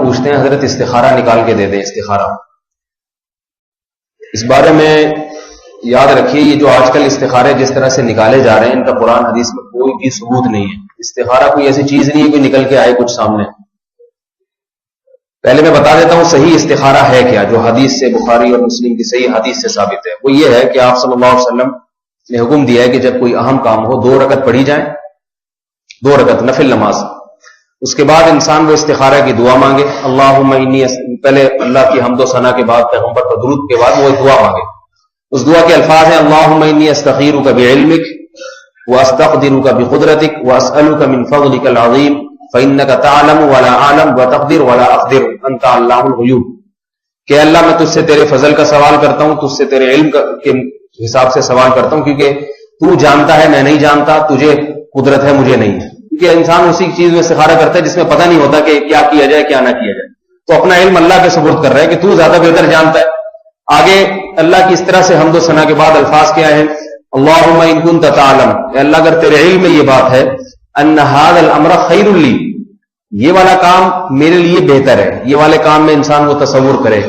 پوچھتے ہیں حضرت استخارہ نکال کے دے دیں استخارہ. اس بارے میں یاد رکھیے یہ جو آج کل استخارے جس طرح سے نکالے جا رہے ہیں ان کا قرآن حدیث میں کوئی بھی ثبوت نہیں ہے. استخارہ کوئی ایسی چیز نہیں ہے کہ نکل کے آئے کچھ سامنے. پہلے میں بتا دیتا ہوں صحیح استخارہ ہے کیا, جو حدیث سے بخاری اور مسلم کی صحیح حدیث سے ثابت ہے. وہ یہ ہے کہ آپ صلی اللہ علیہ وسلم نے حکم دیا ہے کہ جب کوئی اہم کام ہو 2 رکعت پڑھی جائیں, 2 رکعت نفل نماز. اس کے بعد انسان وہ استخارہ کی دعا مانگے, اللہم انی, پہلے اللہ کی حمد و ثنا کے بعد پیغمبر پر درود کے بعد وہ دعا مانگے. اس دعا کے الفاظ ہیں اللہم انی استخیرک بعلمک واستقدرک بقدرتک واسألک من فضلک العظیم فإنک تعلم ولا اعلم وتقدر ولا اقدر انت علام الغیوب. کہ اللہ میں تجھ سے تیرے فضل کا سوال کرتا ہوں, تجھ سے تیرے علم کے حساب سے سوال کرتا ہوں, کیونکہ تو جانتا ہے میں نہیں جانتا, تجھے قدرت ہے مجھے نہیں. کیونکہ انسان اسی چیز میں استخارہ کرتا ہے جس میں پتہ نہیں ہوتا کہ کیا کیا جائے کیا نہ کیا جائے. تو اپنا علم اللہ کے سپرد کر رہا ہے کہ تو زیادہ بہتر جانتا ہے. آگے اللہ کی اس طرح سے حمد و ثنا کے بعد الفاظ کیا ہے, اللہم ان کنت تعلم, اے اللہ اگر تیرے علم میں یہ بات ہے, ان ھذا الامر خیر لی, یہ والا کام میرے لیے بہتر ہے. یہ والے کام میں انسان وہ تصور کرے,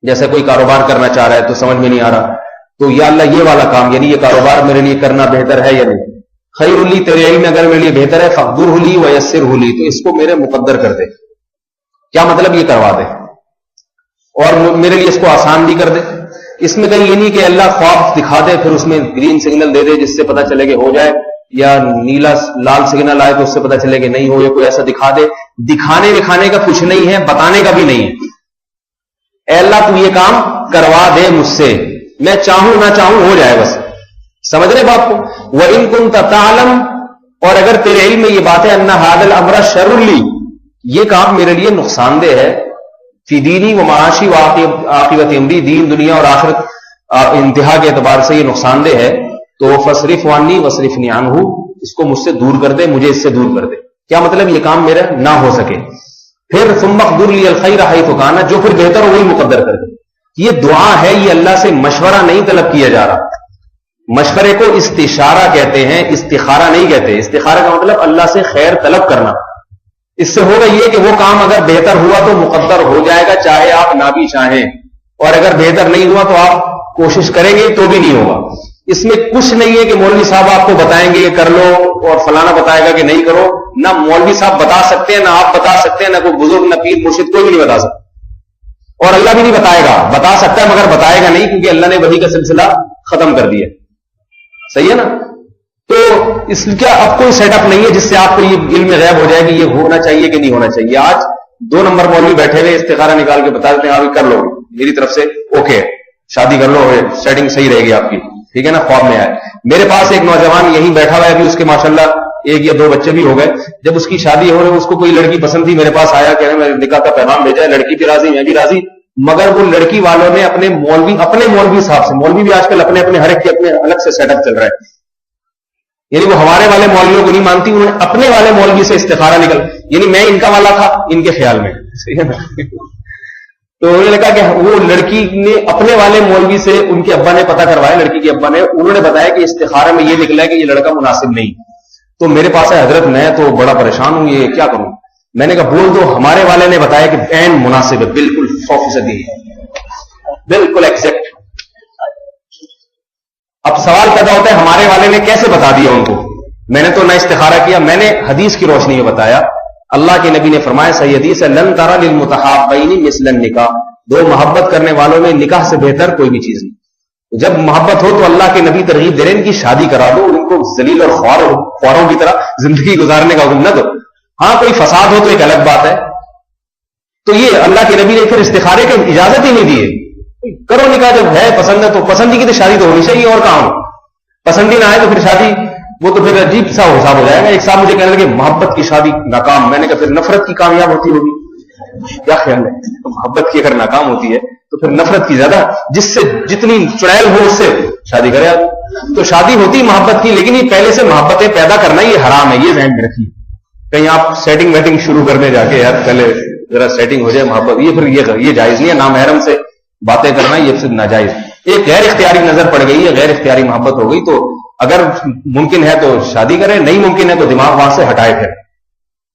جیسے کوئی کاروبار کرنا چاہ رہا ہے تو سمجھ میں نہیں آ رہا, تو یا اللہ یہ والا کام یعنی یہ کاروبار میرے لیے کرنا بہتر ہے یا نہیں. خیر لی, تیرے علم میں اگر میرے لیے بہتر ہے, فقدرہ لی ویسرہ لی, تو اس کو میرے مقدر کر دے. کیا مطلب یہ کروا دے اور میرے لیے اس کو آسان بھی کر دے. اس میں کہیں یہ نہیں کہ اللہ خواب دکھا دے پھر اس میں گرین سگنل دے دے جس سے پتہ چلے کہ ہو جائے, یا نیلا لال سگنل آئے تو اس سے پتہ چلے کہ نہیں ہو, یا کوئی ایسا دکھا دے. دکھانے دکھانے کا کچھ نہیں ہے, بتانے کا بھی نہیں ہے. اے اللہ تو یہ کام کروا دے مجھ سے, میں چاہوں نہ چاہوں ہو جائے بس. سمجھ رہے بات کو؟ وَإِن كُنتَ تَعْلَمُ, اور اگر تیرے علم میں یہ بات ہے, ان ھذا الامر شر لی, یہ کام میرے لیے نقصان دہ ہے, فی دینی و معاشی و عاقبت امری, دین دنیا اور آخرت انتہا کے اعتبار سے یہ نقصان دہ ہے, تو فصرف عنی وصرفنی عنہ, اس کو مجھ سے دور کر دے, مجھے اس سے دور کر دے. کیا مطلب یہ کام میرا نہ ہو سکے. پھر ثم اقدر لی الخیر حیث کان, جو پھر بہتر ہو وہی مقدر کر دے. یہ دعا ہے, یہ اللہ سے مشورہ نہیں طلب کیا جا رہا. مشورے کو استشارہ کہتے ہیں, استخارہ نہیں کہتے. استخارہ کا مطلب اللہ سے خیر طلب کرنا. اس سے ہوگا یہ کہ وہ کام اگر بہتر ہوا تو مقدر ہو جائے گا, چاہے آپ نہ بھی چاہیں, اور اگر بہتر نہیں ہوا تو آپ کوشش کریں گے تو بھی نہیں ہوگا. اس میں کچھ نہیں ہے کہ مولوی صاحب آپ کو بتائیں گے کہ کر لو اور فلانا بتائے گا کہ نہیں کرو. نہ مولوی صاحب بتا سکتے ہیں, نہ آپ بتا سکتے ہیں, نہ کوئی بزرگ, نہ پیر مرشد, کوئی بھی نہیں بتا سکتا. اور اللہ بھی نہیں بتائے گا. بتا سکتا ہے مگر بتائے گا نہیں, کیونکہ اللہ نے وحی کا سلسلہ ختم کر دیا. صحیح ہے نا؟ تو اس کا اب کوئی سیٹ اپ نہیں ہے جس سے آپ کو یہ علم غیب ہو جائے کہ یہ ہونا چاہیے کہ نہیں ہونا چاہیے. آج 2 نمبر مولوی بیٹھے ہوئے استخارہ نکال کے بتا دیتے ہیں آپ کر لو, میری طرف سے اوکے, شادی کر لو, سیٹنگ صحیح رہے گی آپ کی, ٹھیک ہے نا, خواب میں آئے. میرے پاس ایک نوجوان یہیں بیٹھا ہوا ہے, ابھی اس کے ماشاءاللہ 1 یا 2 بچے بھی ہو گئے. جب اس کی شادی ہو رہی, اس کو کوئی لڑکی پسند تھی, میرے پاس آیا, کہہ رہے میں نکاح کا پیغام بھیجا ہے, لڑکی بھی راضی, میں بھی راضی, مگر وہ لڑکی والوں نے اپنے مولوی صاحب سے, مولوی بھی آج کل اپنے ہر ایک کے اپنے الگ سے سیٹ اپ چل رہا ہے, یعنی وہ ہمارے والے مولویوں کو نہیں مانتی, انہوں نے اپنے والے مولوی سے استخارہ نکل, یعنی میں ان کا والا تھا ان کے خیال میں. صحیح ہے نا؟ تو انہوں نے کہا کہ وہ لڑکی نے اپنے والے مولوی سے, ان کے ابا نے پتہ کروایا, لڑکی کے ابا نے, انہوں نے بتایا کہ استخارے میں یہ نکلا ہے کہ یہ لڑکا مناسب نہیں. تو میرے پاس ہے حضرت, میں تو بڑا پریشان ہوں, یہ کیا کروں. میں نے کہا بول دو, ہمارے والے نے بتایا کہ عین مناسب ہے, بالکل 100%, بالکل ایگزیکٹ. اب سوال پیدا ہوتا ہے ہمارے والے نے کیسے بتا دیا ان کو. میں نے تو نہ استخارہ کیا, میں نے حدیث کی روشنی میں بتایا. اللہ کے نبی نے فرمایا, صحیح حدیث ہے, لن ترى للمتحابین مثل النکاح, 2 محبت کرنے والوں میں نکاح سے بہتر کوئی بھی چیز نہیں. جب محبت ہو تو اللہ کے نبی ترغیب دے رہے ہیں ان کی شادی کرا دو, ان کو ذلیل اور خواروں کی طرح زندگی گزارنے کا حکم نہ دو. ہاں کوئی فساد ہو تو ایک الگ بات ہے. تو یہ اللہ کے نبی نے پھر استخارے کی اجازت ہی نہیں دی. کرو نکاح, جب ہے پسند ہے تو پسندی کی تو شادی تو ہونی چاہیے, اور کہاں ہو. پسندی نہ آئے تو پھر شادی, وہ تو پھر عجیب سا حساب ہو جائے گا. ایک صاحب مجھے کہنے لگے محبت کی شادی ناکام. میں نے کہا پھر نفرت کی کامیاب ہوتی ہوگی. کیا خیال ہے؟ تو محبت کی اگر ناکام ہوتی ہے تو پھر نفرت کی زیادہ, جس سے جتنی چڑیل ہو اس سے شادی کرے. تو شادی ہوتی محبت کی, لیکن یہ پہلے سے محبتیں پیدا کرنا یہ حرام ہے, یہ ذہن میں رکھیے. کہیں آپ سیٹنگ ویٹنگ شروع کرنے جا کے, یار پہلے ذرا سیٹنگ ہو جائے محبت, یہ پھر یہ جائز نہیں ہے. نامحرم سے باتیں کرنا یہ صرف ناجائز. ایک غیر اختیاری نظر پڑ گئی ہے, غیر اختیاری محبت ہو گئی, تو اگر ممکن ہے تو شادی کریں, نہیں ممکن ہے تو دماغ وہاں سے ہٹائے. پھر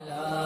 لا